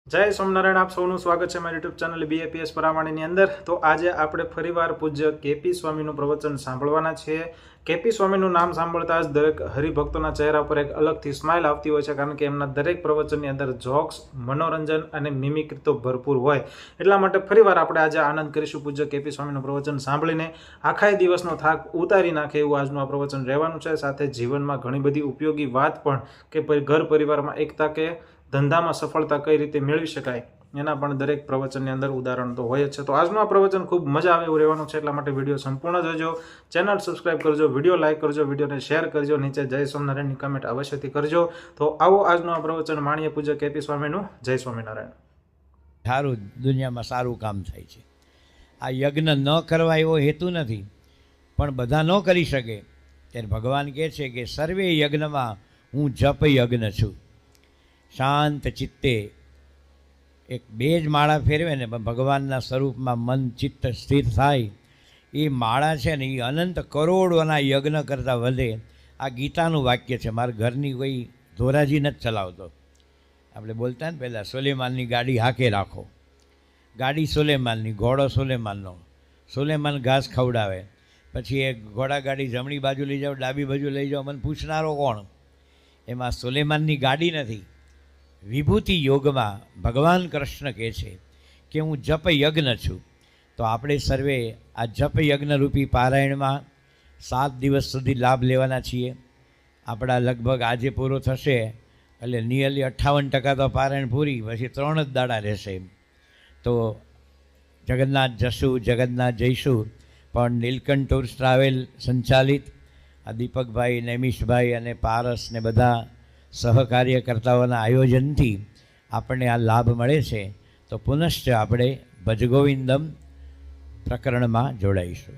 જય સ્વામિનારાયણ, આપ સૌનું સ્વાગત છે મારી યુટ્યુબ ચેનલ BAPS પરામાણીની અંદર। તો આજે આપણે ફરીવાર પૂજ્ય કેપી સ્વામીનું પ્રવચન સાંભળવાના છીએ। કેપી સ્વામીનું નામ સાંભળતા જ દરેક હરિભક્તોના ચહેરા પર એક અલગથી સ્માઇલ આવતી હોય છે, કારણ કે એમના દરેક પ્રવચનની અંદર જોક્સ, મનોરંજન અને મિમિક્રી તો ભરપૂર હોય। એટલા માટે ફરીવાર આપણે આજે આનંદ કરીશું પૂજ્ય કેપી સ્વામીનું પ્રવચન સાંભળીને। આખા દિવસનો થાક ઉતારી નાખે એવું આજનું આ પ્રવચન રહેવાનું છે। સાથે જીવનમાં ઘણી બધી ઉપયોગી વાત પણ, કે ઘર પરિવારમાં એકતા કે ધંધામાં સફળતા કઈ રીતે મેળવી શકાય એના પણ દરેક પ્રવચનની અંદર ઉદાહરણ તો હોય જ છે। તો આજનું આ પ્રવચન ખૂબ મજા આવે એવું રહેવાનું છે, એટલા માટે વિડીયો સંપૂર્ણ જોજો। ચેનલ સબસ્ક્રાઇબ કરજો, વિડીયો લાઇક કરજો, વિડીયોને શેર કરજો, નીચે જય સ્વામિનારાયણની કમેન્ટ અવશ્યથી કરજો। તો આવો આજનું આ પ્રવચન માણીએ પૂજ્ય કેપી સ્વામીનું। જય સ્વામિનારાયણ। સારું, દુનિયામાં સારું કામ થાય છે। આ યજ્ઞ ન કરવા એવો હેતુ નથી, પણ બધા ન કરી શકે ત્યારે ભગવાન કહે છે કે સર્વે યજ્ઞમાં હું જપ યજ્ઞ છું। શાંત ચિત્તે એક બે જ માળા ફેરવે ને ભગવાનના સ્વરૂપમાં મન ચિત્ત સ્થિર થાય, એ માળા છે ને એ અનંત કરોડોના યજ્ઞ કરતાં વધે। આ ગીતાનું વાક્ય છે। મારા ઘરની કોઈ ધોરાજી નથી ચલાવતો। આપણે બોલતા ને પહેલાં, સોલેમાનની ગાડી હાકે રાખો। ગાડી સોલેમાનની, ઘોડો સોલેમાનનો। સોલેમાન ઘાસ ખવડાવે, પછી એ ઘોડા ગાડી જમણી બાજુ લઈ જાઓ, ડાબી બાજુ લઈ જાઓ, મને પૂછનારો કોણ? એમાં સોલેમાનની ગાડી નથી। વિભૂતિ યોગમાં ભગવાન કૃષ્ણ કહે છે કે હું જપ યજ્ઞ છું। તો આપણે સર્વે આ જપ યજ્ઞરૂપી પારાયણમાં 7 દિવસ સુધી લાભ લેવાના છીએ। આપણા લગભગ આજે પૂરો થશે એટલે નિયરલી 58% તો પારાયણ પૂરી, પછી 3 જ દાડા રહેશે। તો જગન્નાથ જશું, જગન્નાથ જઈશું, પણ નીલકંઠ ટૂર્સ ટ્રાવેલ સંચાલિત આ દીપકભાઈ, નૈમિષભાઈ અને પારસ ને બધા સહકાર્યકર્તાઓના આયોજનથી આપણને આ લાભ મળે છે। તો પુનશ્ચ આપણે ભજગોવિંદમ પ્રકરણમાં જોડાઈશું।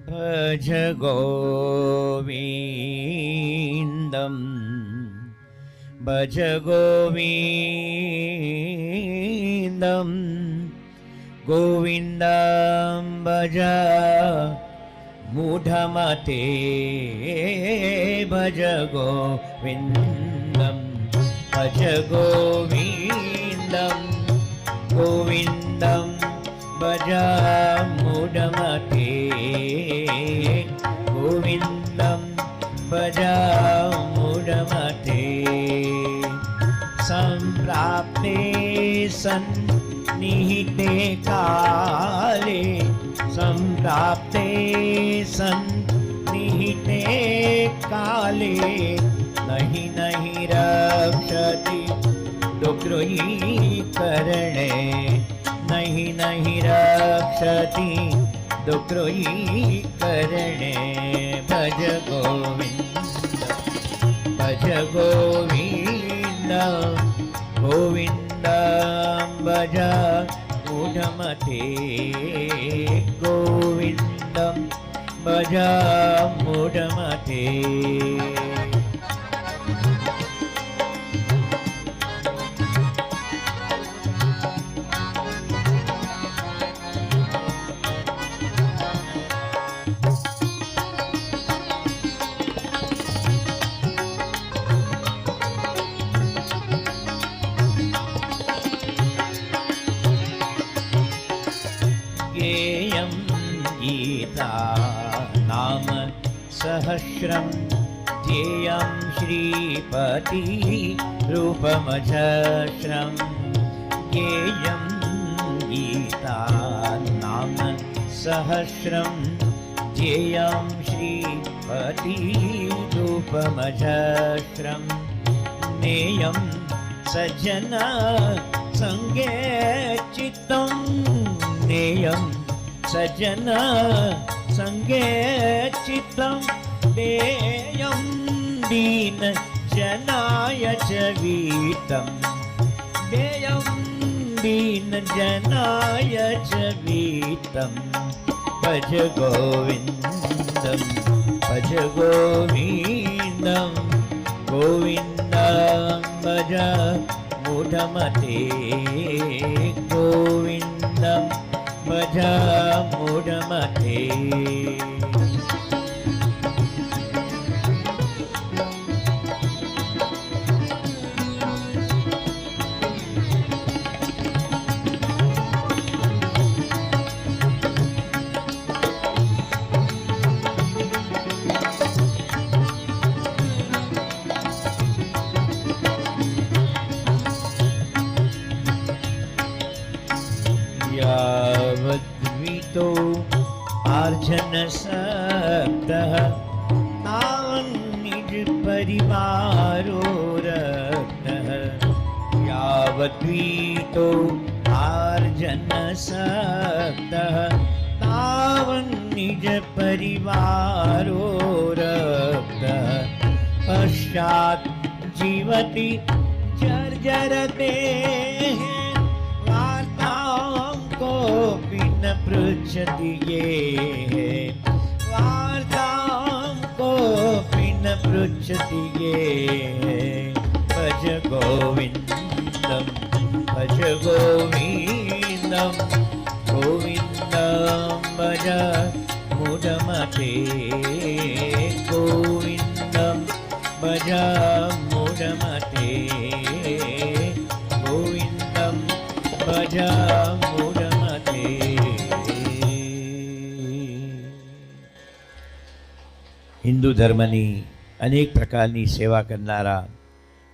ભજ ગોવિંદમ, ભજ ગોવિંદમ, ગોવિંદમ ભજ મૂઢમતે, ભજ ગોવિંદમ, ભજ ગોવિંદમ, ગોવિંદમ ભજ મૂઢમતે, ગોવિંદમ ભજ મૂઢમતે। સંપ્રાપ્તે નિહિતે કાલે, સંપ્રાપ્તે નિહિતે કાલે, નહીં નહીં રક્ષતિ દુઃખી કરણે, નહીં નહીં રક્ષતિ દુઃખી કરણે। ભજ ગોવિંદ, ભજ ગોવિંદ, ગોવિંદ ભજ મૂઢમતે, ગોવિંદમ ભજ મૂઢમતે। ज्ञेयं गीता नाम सहस्रं, ध्येयं श्रीपति रूपमजस्रं। ज्ञेयं गीता नाम सहस्रं, ध्येयं श्रीपति रूपमजस्रं। ज्ञेयं सज्जन संगे चित्तं, ज्ञेयं सज्जन संगे चित्तं, देयं दीन जनाय च वीतं, देयं दीन जनाय च वीतं। भज गोविन्दं, भज गोविन्दं, गोविन्दं भज मूढमते, गोविन्दं भज मूढमते। जन सप्त तावन निज परिवारो रक्त यावद्वीतो आर्जन सप्त तावन निज परिवारो रक्त पश्चात जीवति जर्जरते वार्तां कोऽपि न पृच्छति ये वार्तां कोऽपि न पृच्छति ये भज गोविन्दं भज गोविन्दं गोविन्दं भज मूढमते गोविन्दं भज मूढमते गोविन्दं भज मूढमते. હિન્દુ ધર્મની અનેક પ્રકારની સેવા કરનારા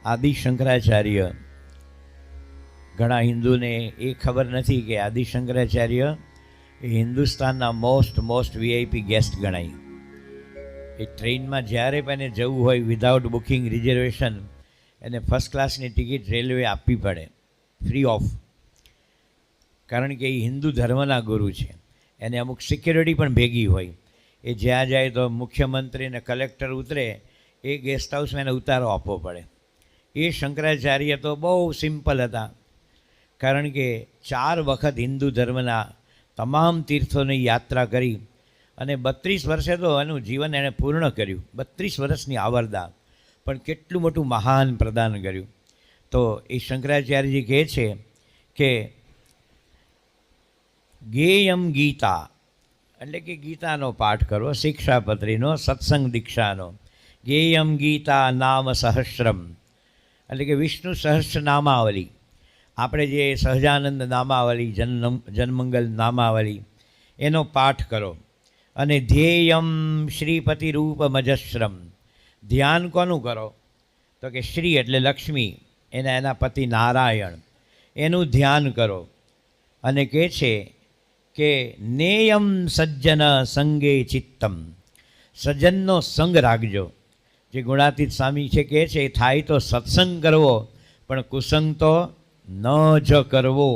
આદિ શંકરાચાર્ય, ઘણા હિન્દુને એ ખબર નથી કે આદિ શંકરાચાર્ય એ હિન્દુસ્તાનના મોસ્ટ વીઆઈપી ગેસ્ટ ગણાય. એ ટ્રેનમાં જ્યારે પણ એને જવું હોય વિધાઉટ બુકિંગ રિઝર્વેશન એને ફર્સ્ટ ક્લાસની ટિકિટ રેલવે આપવી પડે ફ્રી ઓફ, કારણ કે એ હિન્દુ ધર્મના ગુરુ છે. એને અમુક સિક્યોરિટી પણ ભેગી હોય. એ જ્યાં જાય તો મુખ્યમંત્રી અને કલેક્ટર ઉતરે એ ગેસ્ટ હાઉસમાં એને ઉતારો આપવો પડે. એ શંકરાચાર્ય તો બહુ સિમ્પલ હતા, કારણ કે 4 વખત હિન્દુ ધર્મના તમામ તીર્થોની યાત્રા કરી અને 32 વર્ષે તો એનું જીવન એણે પૂર્ણ કર્યું. 32 વર્ષની આવરદા, પણ કેટલું મોટું મહાન પ્રદાન કર્યું. તો એ શંકરાચાર્યજી કહે છે કે ગેયમ ગીતા એટલે કે ગીતાનો પાઠ કરવો, શિક્ષાપત્રીનો, સત્સંગ દીક્ષાનો. ગેયમ ગીતા નામ સહસ્રમ એટલે કે વિષ્ણુ સહસ્ર નામાવલી. આપણે જે સહજાનંદ નામાવલી, જનમંગલ નામાવલી એનો પાઠ કરો. અને ધ્યેયમ શ્રીપતિ રૂપમજસ્રમ, ધ્યાન કોનું કરો તો કે શ્રી એટલે લક્ષ્મી, એના પતિ નારાયણ, એનું ધ્યાન કરો. અને કહે છે કે નેયમ સજ્જન સંગે ચિત્તમ, સજ્જનનો સંગ રાખજો. જે ગુણાતીત સ્વામી છે કહે છે થાય તો સત્સંગ કરવો, પણ કુસંગ તો ન જ કરવો.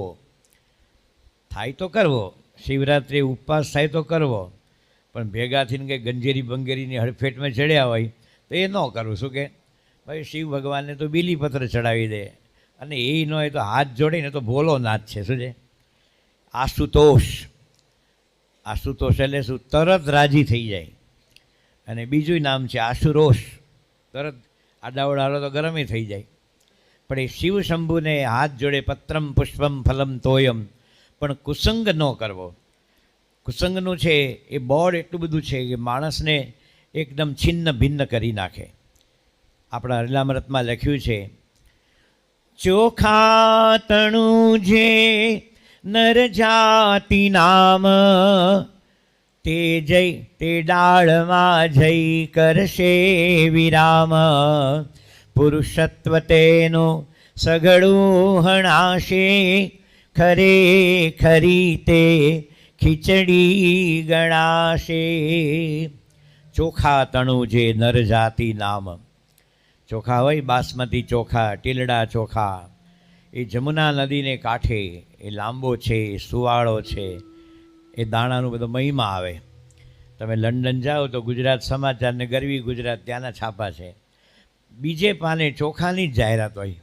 થાય તો કરવો, શિવરાત્રિ ઉપવાસ થાય તો કરવો, પણ ભેગા થઈને કંઈ ગંજેરી બંગેરીની હડફેટમાં ચડ્યા હોય તો એ ન કરવું. શું કે ભાઈ શિવ ભગવાનને તો બીલીપત્ર ચડાવી દે, અને એ ન હોય તો હાથ જોડીને તો ભોલો નાથ છે. શું છે? આશુતોષ. આશુતોષ એટલે શું? તરત રાજી થઈ જાય. અને બીજું નામ છે આશુરોષ, તરત આડાવડાલો તો ગરમે થઈ જાય. પણ એ શિવ શંભુને હાથ જોડે પત્રમ પુષ્પમ ફલમ તોયમ, પણ કુસંગ ન કરવો. કુસંગનું છે એ બોર્ડ એટલું બધું છે કે માણસને એકદમ છિન્ન ભિન્ન કરી નાખે. આપણા હરિલામૃતમાં લખ્યું છે ચોખા તણું જે નર જાતિ નામ, તે ડાળમાં જઈ કરશે વિરામ. પુરુષત્વ તેનું સઘળું હણાશે, ખરી તે ખીચડી ગણાશે. ચોખા તણું જે નર જાતિ નામ. ચોખા હોય બાસમતી ચોખા, ટીલડા ચોખા, એ જમુના નદીને કાંઠે એ લાંબો છે, એ સુવાળો છે, એ દાણાનું બધો મહિમા આવે. તમે લંડન જાઓ તો ગુજરાત સમાચારને ગરવી ગુજરાત ત્યાંના છાપા છે, બીજે પાને ચોખાની જ જાહેરાત હોય.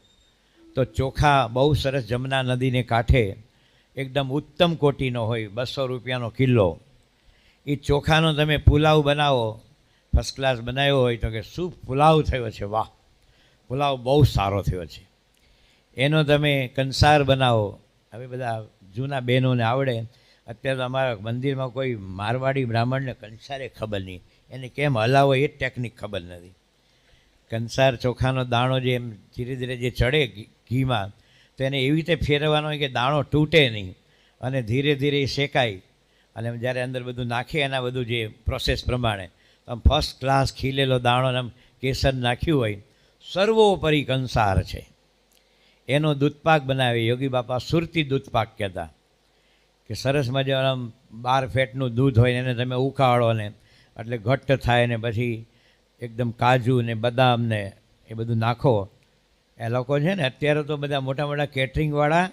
તો ચોખા બહુ સરસ જમુના નદીને કાંઠે એકદમ ઉત્તમ કોટીનો હોય, 200 રૂપિયાનો કિલો. એ ચોખાનો તમે પુલાવ બનાવો, ફર્સ્ટ ક્લાસ બનાવ્યો હોય તો કે શું પુલાવ થયો છે, વાહ પુલાવ બહુ સારો થયો છે. એનો તમે કંસાર બનાવો. હવે બધા જૂના બહેનોને આવડે. અત્યારે તો અમારા મંદિરમાં કોઈ મારવાડી બ્રાહ્મણને કંસારે ખબર નહીં, એને કેમ હલાવો એ ટેકનિક ખબર નથી. કંસાર ચોખાનો દાણો જે એમ ધીરે ધીરે જે ચડે ઘીમાં, તો એને એવી રીતે ફેરવવાનો હોય કે દાણો તૂટે નહીં, અને ધીરે ધીરે શેકાય. અને જ્યારે અંદર બધું નાખે એના બધું જે પ્રોસેસ પ્રમાણે આમ ફર્સ્ટ ક્લાસ ખીલેલો દાણો આમ કેસર નાખ્યું હોય, સર્વોપરી કંસાર છે. એનો દૂધપાક બનાવે. યોગી બાપા સુરતી દૂધપાક કહેતા. એ કંસાર ચોખાનો દાણો જે નર જાતિ નામ, ચોખા હોય બાસમતી ચોખા, ટીલડા ચોખા, એ દાણાનું બધો મહિમા આવે. તમે લંડન જાઓ તો ગુજરાત સમાચારને ગરવી ગુજરાત ત્યાંના છાપા છે, બીજે પાને ચોખાની જ જાહેરાત હોય. તો ચોખાનો તમે પુલાવ બનાવો, ફર્સ્ટ ક્લાસ બનાવ્યો હોય તો કે શું પુલાવ થયો છે, વાહ પુલાવ બહુ સારો થયો છે. એનો તમે કંસાર બનાવો. હવે બધા જૂના બહેનોને આવડે. અત્યારે તો અમારા મંદિરમાં કોઈ મારવાડી બ્રાહ્મણને કંસારે ખબર નહીં, એને કેમ હલાવો એ ટેકનિક ખબર નથી. કંસાર ચોખાનો દાણો જે કે સરસ મજાનું આમ 12 ફેટનું દૂધ હોય ને એને તમે ઉકાળો ને એટલે ઘટ્ટ થાય ને પછી એકદમ કાજુ ને બદામ ને એ બધું નાખો. એ લોકો છે ને અત્યારે તો બધા મોટા મોટા કેટરિંગવાળા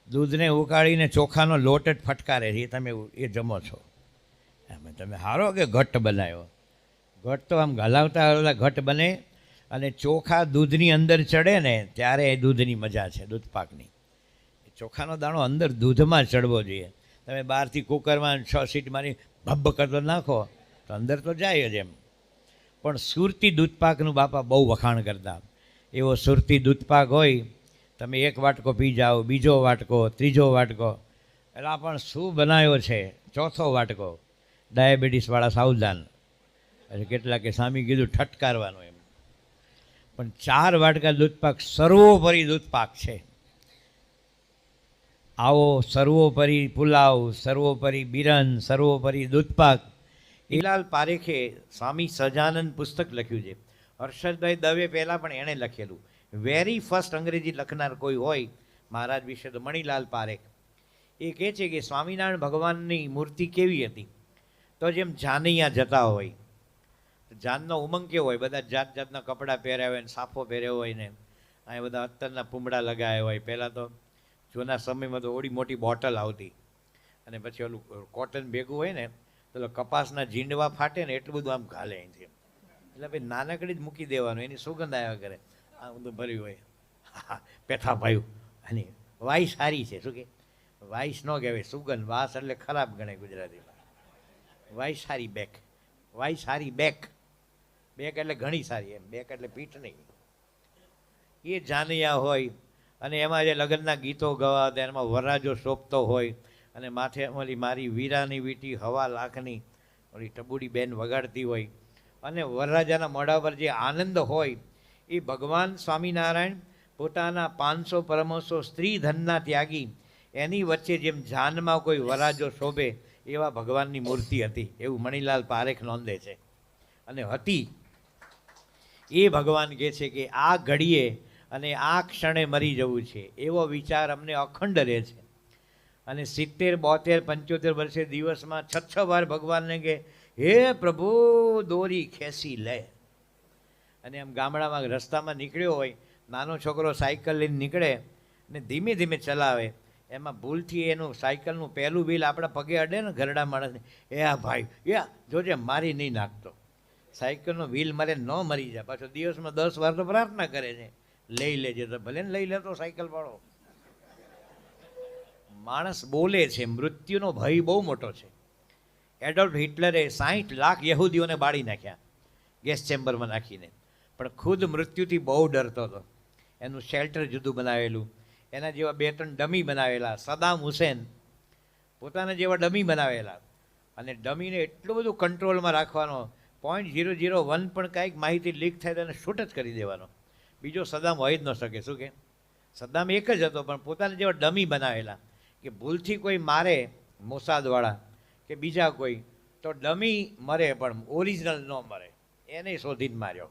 દૂધને ઉકાળીને ચોખાનો લોટ જ ફટકારે છે. એ તમે એ જમો છો. એમાં તમે હારો કે ઘટ્ટ બનાવ્યો. ઘટ્ટ તો આમ હલાવતા હલાવતા ઘટ્ટ બને અને ચોખા દૂધની અંદર ચડે ને ત્યારે એ દૂધની મજા છે, દૂધપાકની. ચોખાનો દાણો અંદર દૂધમાં ચડવો જોઈએ. તમે બહારથી કુકરમાં 6 સીટ મારી ભબ્બ કરતો નાખો તો અંદર તો જાય જ એમ. પણ સુરતી દૂધપાકનું બાપા બહુ વખાણ કરતા. એવો સુરતી દૂધપાક હોય, તમે એક વાટકો પી જાઓ, બીજો વાટકો, ત્રીજો વાટકો, એટલે આ પણ શું બનાવ્યો છે, ચોથો વાટકો. ડાયાબિટીસવાળા સાવધાન. એટલે કેટલાકે સ્વામી કીધું ઠટકારવાનું એમ. પણ 4 વાટકા દૂધપાક સર્વોપરી દૂધપાક છે. આવો સર્વોપરી પુલાવ, સર્વોપરી બિરન, સર્વોપરી દૂધપાક. હીલાલ પારેખે સ્વામી સહજાનંદ પુસ્તક લખ્યું છે. હર્ષદભાઈ દવે પહેલાં પણ એણે લખેલું. વેરી ફર્સ્ટ અંગ્રેજી લખનાર કોઈ હોય મહારાજ વિશે તો મણિલાલ પારેખ. એ કહે છે કે સ્વામિનારાયણ ભગવાનની મૂર્તિ કેવી હતી, તો જેમ જાનૈયા જતા હોય, જાનનો ઉમંગ કેવો હોય, બધા જાત જાતના કપડાં પહેર્યા હોય ને સાફો પહેર્યો હોય ને અહીં બધા અત્તરના પૂમડા લગાવ્યા હોય. પહેલાં તો જૂના સમયમાં તો ઓડી મોટી બોટલ આવતી અને પછી ઓલું કોટન ભેગું હોય ને તો કપાસના ઝીંડવા ફાટે ને એટલું બધું આમ ઘાલે અહીંથી. એટલે ભાઈ નાનકડી જ મૂકી દેવાનું, એની સુગંધ આવ્યા કરે. આ બધું ભર્યું હોય. પેથા પાયું અને વાઈ સારી છે. શું કે વાઈસ ન કહેવાય, સુગંધ. વાસ એટલે ખરાબ ગણે ગુજરાતીમાં. વાઈ સારી બેક, વાઈ સારી બેક. બેક એટલે ઘણી સારી એમ, બેક એટલે પીઠ નહીં. એ જાનૈયા હોય અને એમાં જે લગ્નના ગીતો ગવાતા, એમાં વરરાજો શોભતો હોય અને માથે ઓલી મારી વીરાની વીટી હવા લાખની ઓલી ટબુડી બેન વગાડતી હોય અને વરરાજાના મોઢા પર જે આનંદ હોય એ ભગવાન સ્વામિનારાયણ પોતાના 500 પરમહંસો સ્ત્રી ધનના ત્યાગી એની વચ્ચે જેમ જાનમાં કોઈ વરરાજો શોભે એવા ભગવાનની મૂર્તિ હતી, એવું મણિલાલ પારેખ નોંધે છે. અને હતી એ ભગવાન કહે છે કે આ ઘડીએ અને આ ક્ષણે મરી જવું છે, એવો વિચાર અમને અખંડ રહે છે. અને 70, 72, 75 વર્ષે દિવસમાં 6 વાર ભગવાનને કે હે પ્રભુ દોરી ખેંચી લે. અને એમ ગામડામાં રસ્તામાં નીકળ્યો હોય, નાનો છોકરો સાયકલ લઈને નીકળે ને ધીમે ધીમે ચલાવે, એમાં ભૂલથી એનું સાયકલનું પહેલું વ્હીલ આપણા પગે અડે ને ઘરડા માણસને, એ આ ભાઈ યા જોજે મારી નહીં નાખતો. સાયકલનો વ્હીલ મારે ન મરી જાય. પાછો દિવસમાં 10 વાર તો પ્રાર્થના કરે છે, લઈ લેજે. તો ભલે ને લઈ લેતો સાયકલ વાળો. માણસ બોલે છે, મૃત્યુનો ભય બહુ મોટો છે. એડોલ્ફ હિટલરે 60 લાખ યહૂદીઓને બાળી નાખ્યા ગેસ ચેમ્બરમાં નાખીને, પણ ખુદ મૃત્યુથી બહુ ડરતો હતો. એનું શેલ્ટર જુદું બનાવેલું, એના જેવા 2-3 ડમી બનાવેલા. સદામ હુસેન પોતાના જેવા ડમી બનાવેલા. અને ડમીને એટલું બધું કંટ્રોલમાં રાખવાનો, 0.001 પણ કાંઈક માહિતી લીક થાય તો એને શૂટ જ કરી દેવાનો. બીજો સદામ હોય જ ન શકે. શું કે સદામ એક જ હતો, પણ પોતાના જેવા ડમી બનાવેલા કે ભૂલથી કોઈ મારે મોસાદવાળા કે બીજા કોઈ તો ડમી મરે પણ ઓરિજિનલ ન મરે, એને શોધીને માર્યો.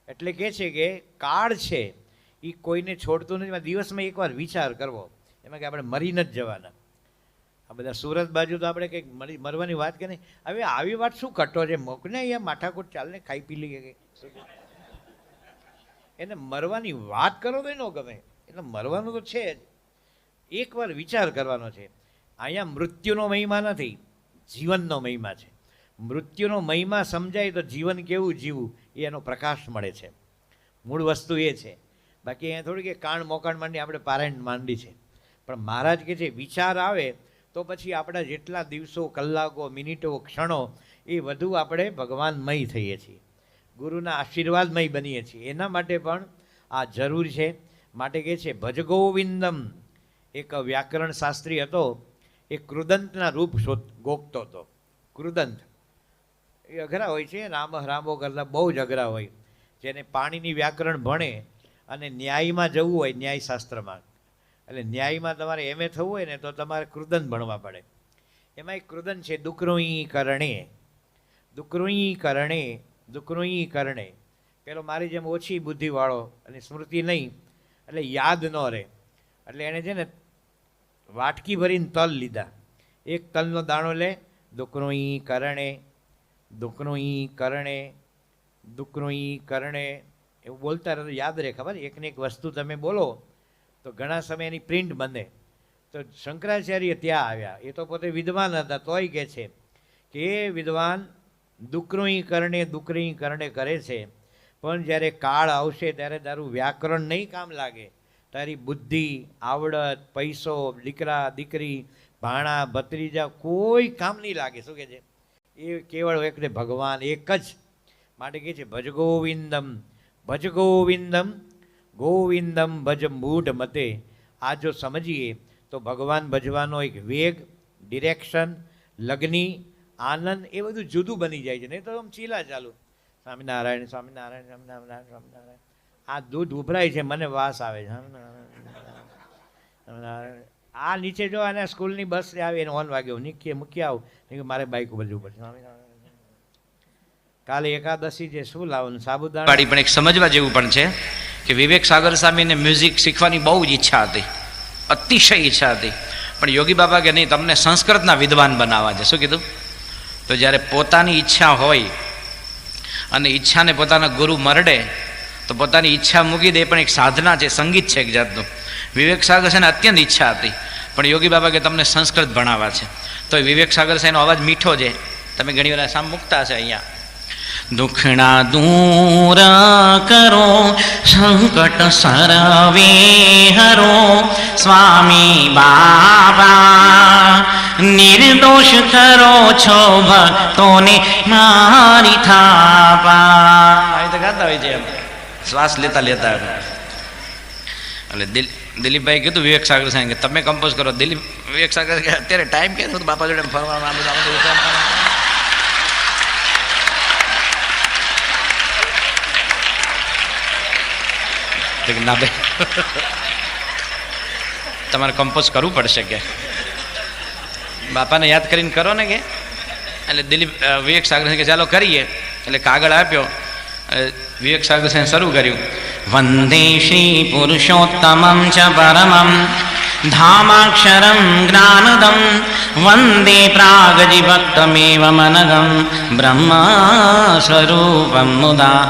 એટલે કહે છે કે કાળ છે એ કોઈને છોડતું નથી. દિવસમાં એકવાર વિચાર કરવો એમાં કે આપણે મરી નથી જવાના. આ બધા સુરત બાજુ તો આપણે કંઈક મરવાની વાત કે નહીં. હવે આવી વાત શું કટો છે, મોકને અહીંયા માઠાકૂટ ચાલને ખાઈ પી લઈએ કે એને મરવાની વાત કરો તો ન ગમે. એટલે મરવાનું તો છે જ, એકવાર વિચાર કરવાનો છે. અહીંયા મૃત્યુનો મહિમા નથી, જીવનનો મહિમા છે. મૃત્યુનો મહિમા સમજાય તો જીવન કેવું જીવવું એ એનો પ્રકાશ મળે છે. મૂળ વસ્તુ એ છે. બાકી અહીંયા થોડી કે કાણ મોકાણ માંડી આપણે પારાયણ માંડી છે. પણ મહારાજ કહે છે વિચાર આવે તો પછી આપણા જેટલા દિવસો, કલાકો, મિનિટો, ક્ષણો એ વધુ આપણે ભગવાનમય થઈએ છીએ, ગુરુના આશીર્વાદમય બનીએ છીએ. એના માટે પણ આ જરૂર છે. માટે કહે છે ભજ ગોવિંદમ. એક વ્યાકરણ શાસ્ત્રી હતો, એ કૃદંતના રૂપ ગોખતો હતો. કૃદંત એ અઘરા હોય છે, રામો કરતા બહુ જ અઘરા હોય. જેને પાણીની વ્યાકરણ ભણે અને ન્યાયમાં જવું હોય, ન્યાયશાસ્ત્રમાં, એટલે ન્યાયમાં તમારે એમએ થવું હોય ને તો તમારે કૃદંત ભણવા પડે. એમાં એક કૃદંત છે દુકૃઈ કરણે. દુકૃઈ કરણે, દુકૃઈ કરણે. પેલો મારી જેમ ઓછી બુદ્ધિવાળો અને સ્મૃતિ નહીં એટલે યાદ ન રહે, એટલે એણે છે ને વાટકી ભરીને તલ લીધા. એક તલનો દાણો લે, દુકરો ઈ કરણે, દુકરો ઈ કરણે, દુકરો ઈ કરણે, એવું બોલતા રહે, યાદ રહે. ખબર, એકને એક વસ્તુ તમે બોલો તો ઘણા સમય એની પ્રિન્ટ બને. તો શંકરાચાર્ય ત્યાં આવ્યા. એ તો પોતે વિદ્વાન હતા, તોય કહે છે કે એ વિદ્વાન દુકરોઈ કરણે દુકરી કરણે કરે છે, પણ જ્યારે કાળ આવશે ત્યારે તારું વ્યાકરણ નહીં કામ લાગે, તારી બુદ્ધિ, આવડત, પૈસો, દીકરા દીકરી, ભાણા ભત્રીજા કોઈ કામ નહીં લાગે. શું કહે છે? એ કેવળ એકને ભગવાન એક જ માટે કહે છે ભજ ગોવિંદમ, ભજ ગોવિંદમ, ગોવિંદમ ભજ મૂઢ મતે. આ જો સમજીએ તો ભગવાન ભજવાનો એક વેગ, ડિરેક્શન, લગ્ની, આનંદ એ બધું જુદું બની જાય છે. નહીં તો આમ ચીલા ચાલુ, સ્વામિનારાયણ સ્વામિનારાયણ સ્વામિનારાયણ સ્વામિનારાયણ. આ દૂધ ઉભરાય છે, મને વાસ આવે છે. સ્વામિનારાયણ. આ નીચે જો અને સ્કૂલની બસ આવે એને ઓન વાગ્યો, મૂકી આવું, મારે બાઇક બજવું પડશે. સ્વામિનારાયણ. કાલે એકાદશી છે, શું લાવવાનું? સાબુદાણા. પણ એક સમજવા જેવું પણ છે કે વિવેક સાગર સ્વામીને મ્યુઝિક શીખવાની બહુ જ ઈચ્છા હતી, અતિશય ઈચ્છા હતી. પણ યોગી બાબા કે નહીં, તમને સંસ્કૃતના વિદ્વાન બનાવવા છે. શું કીધું? તો જ્યારે પોતાની ઈચ્છા હોય અને ઈચ્છાને પોતાના ગુરુ મરડે તો પોતાની ઈચ્છા મૂકી દે, પણ એક સાધના છે, સંગીત છે એક જાતનું. વિવેક સાગર છે ને અત્યંત ઈચ્છા હતી, પણ યોગી બાબા કે તમને સંસ્કૃત ભણાવવા છે. તો વિવેક સાગર છે એનો અવાજ મીઠો છે, તમે ઘણી વાર સામ મૂકતા હશે અહીંયા. દુખણા દૂર કરો, સંકટ સરવે હરો, સ્વામી બાબા નિર્દોષ કરો છો ભક્તોને મારી થાપા. આવી તો ગાતા હોય છે એમ, શ્વાસ લેતા લેતા. એટલે દિલીપભાઈ કીધું વિવેક સાગર સાહેબ કે તમે કમ્પોઝ કરો. વિવેક સાગર કે અત્યારે ટાઈમ કે બાપા જોડે ફરવામાં ના ભાઈ તમારે કમ્પોઝ કરવું પડશે કે બાપાને યાદ કરીને કરો ને કે. એટલે વિવેક સાગર કે ચાલો કરીએ. એટલે કાગળ આપ્યો, વિવેક સાગર શરૂ કર્યું. વંદે શ્રી પુરુષોત્તમં ચ પરમં ધામાક્ષરં જ્ઞાનદમ, વંદે પ્રાગજીભક્તમેવ મનગમ બ્રહ્મ સ્વરૂપમ મુદા,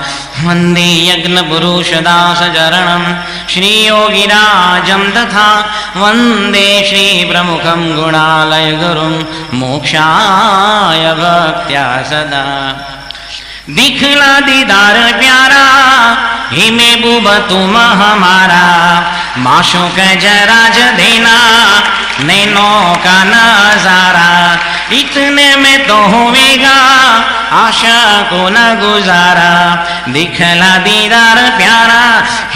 વંદે યજ્ઞપુરુષદાસચરણં શ્રીયોગિરાજં તથા, વંદે શ્રી પ્રમુખં ગુણાલય ગુરું મોક્ષાય ભક્ત્યા સદા. दिखला दीदार प्यारा ही महबूब तुम हमारा, माशों के जरा ज देना नैनों का नजारा, इतने में तो होवेगा आशा को न गुजारा. दिखला दीदार प्यारा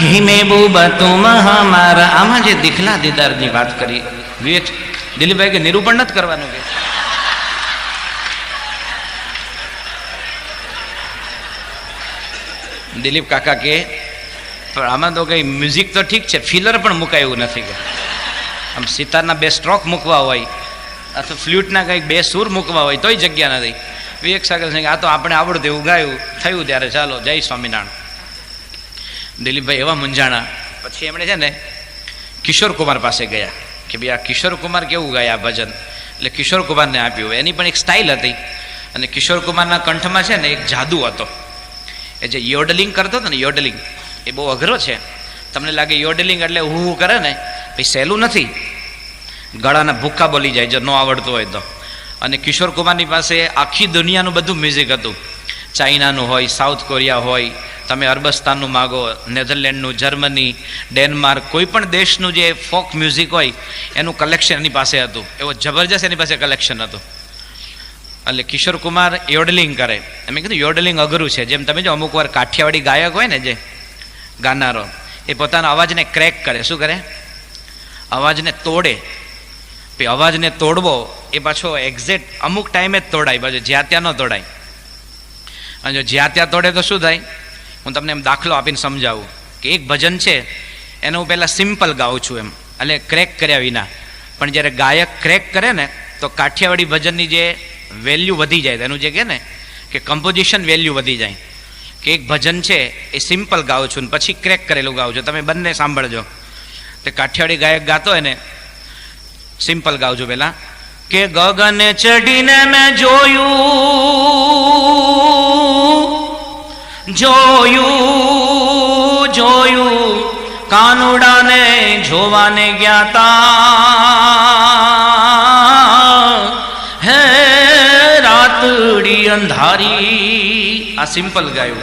ही महबूब तुम हमारा. આમાં જે દિખલા દીદારની વાત કરી વિવેક દિલીપભાઈ કે નિરૂપણ નથી કરવાનું કે દિલીપ કાકા કે આમાં તો કઈ મ્યુઝિક તો ઠીક છે, ફિલર પણ મુકાયું નથી કે આમ સિતારના 2 સ્ટ્રોક મૂકવા હોય અથવા ફ્લ્યુટના કંઈક 2 સૂર મૂકવા હોય તોય જગ્યા નથી. વિવેક સાગર સિંહ આ તો આપણે આવડતું એવું ગાયું થયું ત્યારે ચાલો જય સ્વામિનારાયણ. દિલીપભાઈ એવા મૂંઝાણા. પછી એમણે છે ને કિશોર કુમાર પાસે ગયા કે ભાઈ આ કિશોર કુમાર કેવું ગાય આ ભજન. એટલે કિશોર કુમારને આપ્યું. એની પણ એક સ્ટાઇલ હતી અને કિશોર કુમારના કંઠમાં છે ને એક જાદુ હતો. એ જે યોડલિંગ કરતો હતો ને, યોડલિંગ એ બહુ અઘરો છે. તમને લાગે યોડલિંગ એટલે હું કરે ને, ભાઈ સહેલું નથી. ગળાના ભૂક્કા બોલી જાય જો ન આવડતું હોય તો. અને કિશોર કુમારની પાસે આખી દુનિયાનું બધું મ્યુઝિક હતું. ચાઇનાનું હોય, સાઉથ કોરિયા હોય, તમે અરબસ્તાનનું માગો, નેધરલેન્ડનું, જર્મની, ડેનમાર્ક, કોઈ પણ દેશનું જે ફોક મ્યુઝિક હોય એનું કલેક્શન એની પાસે હતું. એવો જબરજસ્ત એની પાસે કલેક્શન હતું. એટલે કિશોર કુમાર યોડલિંગ કરે. મેં કીધું યોડલિંગ અઘરું છે. જેમ તમે જો અમુક વાર કાઠિયાવાડી ગાયક હોય ને જે ગાનારો, એ પોતાના અવાજને ક્રેક કરે. શું કરે? અવાજને તોડે. પછી અવાજને તોડવો એ પાછો એક્ઝેક્ટ અમુક ટાઈમે જ તોડાય, પાછું જ્યાં ત્યાં ન તોડાય. અને જો જ્યાં ત્યાં તોડે તો શું થાય? હું તમને એમ દાખલો આપીને સમજાવું કે એક ભજન છે એને હું પહેલાં સિમ્પલ ગાઉં છું એમ, એટલે ક્રેક કર્યા વિના. પણ જ્યારે ગાયક ક્રેક કરે ને તો કાઠિયાવાડી ભજનની જે વેલ્યુ વધી જાય, એનું જે કહે ને કે કમ્પોઝિશન વેલ્યુ વધી જાય. કે એક ભજન છે એ સિમ્પલ ગાઉં છું ને પછી ક્રેક કરેલું ગાઉં છું, તમે બંને સાંભળજો. તે કાઠિયાવાડી ગાયક ગાતો હોય ને સિમ્પલ ગાવજો પેલા કે ગગન ચડીને મેં જોયું કાનુડાને જોવાને ગયા તા હે રાતડી અંધારી. આ સિમ્પલ ગાયું.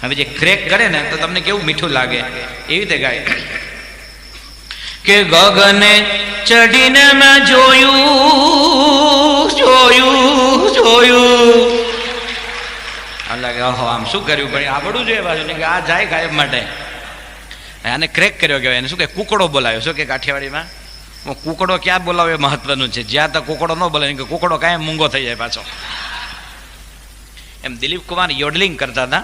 હવે જે ક્રેક કરે ને તો તમને કેવું મીઠું લાગે એવી રીતે ગાય કે ગગને ચડીને મેં જોયું લાગે ઓહો આમ શું કર્યું ભાઈ આવડવું જોઈએ પાછું કે આ જાય ગાયબ માટે. આને ક્રેક કર્યો કહેવાય. એને શું કે કુકડો બોલાવ્યો. શું કે કાઠિયાવાડીમાં કુકડો ક્યાં બોલાવે મહત્વનું છે. જ્યાં તો કુકડો ન બોલાવે કે કુકડો કાંઈ મૂંગો થઈ જાય પાછો. એમ દિલીપ કુમાર યોડલિંગ કરતા હતા.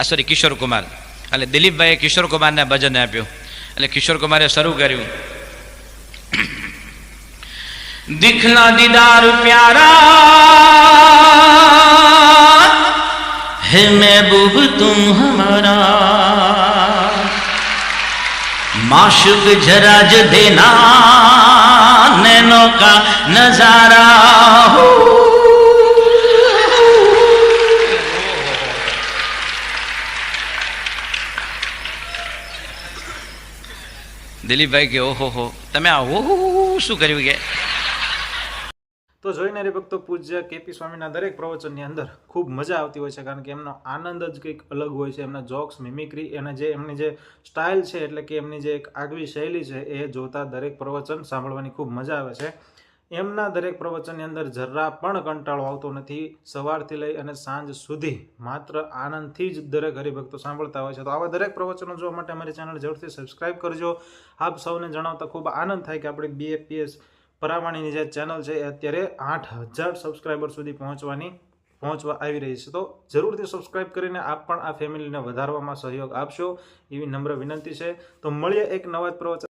સોરી કિશોર કુમાર. એટલે દિલીપભાઈએ કિશોર કુમારને ભજન આપ્યું. એટલે કિશોર કુમારે શરૂ કર્યું દિખલા દીદાર પ્યારા હે મહેબૂબ તુમ હમારા माशुक जरा ज देना नैनों का नजारा हो. દિલીપભાઈ કે ઓહો હો તમે આ ઓહો શું કર્યું કે. તો જોઈને હરિભક્તો પૂજ્ય કેપી સ્વામીના દરેક પ્રવચનની અંદર ખૂબ મજા આવતી હોય છે, કારણ કે એમનો આનંદ જ કંઈક અલગ હોય છે. એમના જોક્સ, મિમિક્રી અને જે એમની જે સ્ટાઇલ છે, એટલે કે એમની જે એક આગવી શૈલી છે, એ જોતા દરેક પ્રવચન સાંભળવાની ખૂબ મજા આવે છે. એમના દરેક પ્રવચનની અંદર જરા પણ કંટાળો આવતો નથી. સવારથી લઈ અને સાંજ સુધી માત્ર આનંદથી જ દરેક હરિભક્તો સાંભળતા હોય છે. તો આવા દરેક પ્રવચનો જોવા માટે અમારી ચેનલ જરૂરથી સબસ્ક્રાઇબ કરજો. આપ સૌને જણાવતા ખૂબ આનંદ થાય કે આપણી BAPS પરાવાણીની જે ચેનલ છે એ અત્યારે 8,000 સબસ્ક્રાઈબર સુધી પહોંચવા આવી રહી છે. તો જરૂરથી સબસ્ક્રાઇબ કરીને આપ પણ આ ફેમિલીને વધારવામાં સહયોગ આપશો એવી નમ્ર વિનંતી છે. તો મળીએ એક નવા જ પ્રવચન